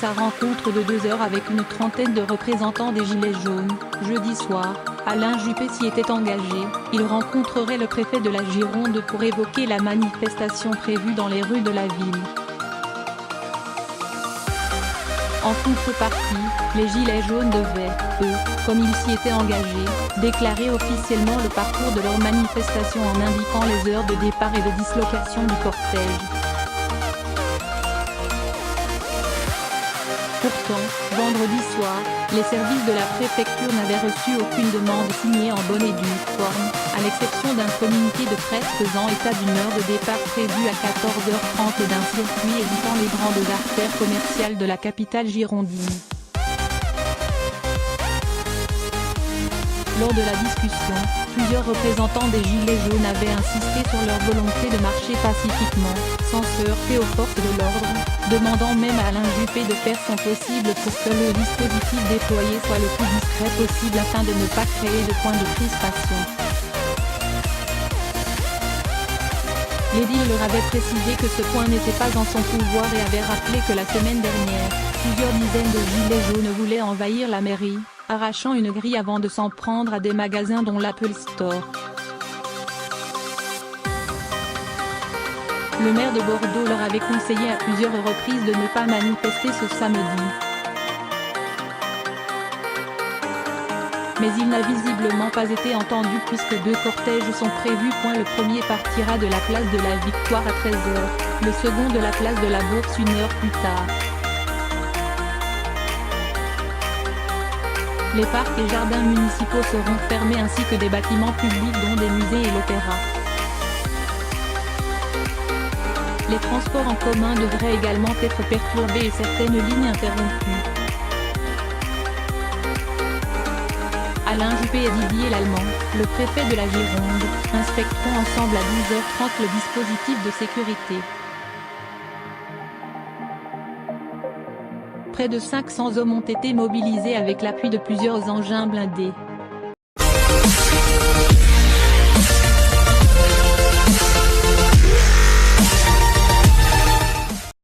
sa rencontre de 2 heures avec une trentaine de représentants des Gilets jaunes. Jeudi soir, Alain Juppé s'y était engagé, il rencontrerait le préfet de la Gironde pour évoquer la manifestation prévue dans les rues de la ville. En contrepartie, les Gilets jaunes devaient, eux, comme ils s'y étaient engagés, déclarer officiellement le parcours de leur manifestation en indiquant les heures de départ et de dislocation du cortège. Pourtant, vendredi soir, les services de la préfecture n'avaient reçu aucune demande signée en bonne et due forme, à l'exception d'un communiqué de presse faisant état d'une heure de départ prévue à 14h30 et d'un circuit évitant les grandes artères commerciales de la capitale girondine. Lors de la discussion, plusieurs représentants des Gilets jaunes avaient insisté sur leur volonté de marcher pacifiquement, sans se heurter aux forces de l'ordre, demandant même à Alain Juppé de faire son possible pour que le dispositif déployé soit le plus discret possible afin de ne pas créer de point de crispation. L'édile leur avait précisé que ce point n'était pas en son pouvoir et avait rappelé que la semaine dernière, plusieurs dizaines de Gilets jaunes voulaient envahir la mairie, arrachant une grille avant de s'en prendre à des magasins dont l'Apple Store. Le maire de Bordeaux leur avait conseillé à plusieurs reprises de ne pas manifester ce samedi. Mais il n'a visiblement pas été entendu puisque 2 cortèges sont prévus. Le premier partira de la place de la Victoire à 13h, le second de la place de la Bourse 1 heure plus tard. Les parcs et jardins municipaux seront fermés ainsi que des bâtiments publics dont des musées et l'opéra. Les transports en commun devraient également être perturbés et certaines lignes interrompues. Alain Juppé et Didier Lallement, le préfet de la Gironde, inspecteront ensemble à 12h30 le dispositif de sécurité. Près de 500 hommes ont été mobilisés avec l'appui de plusieurs engins blindés.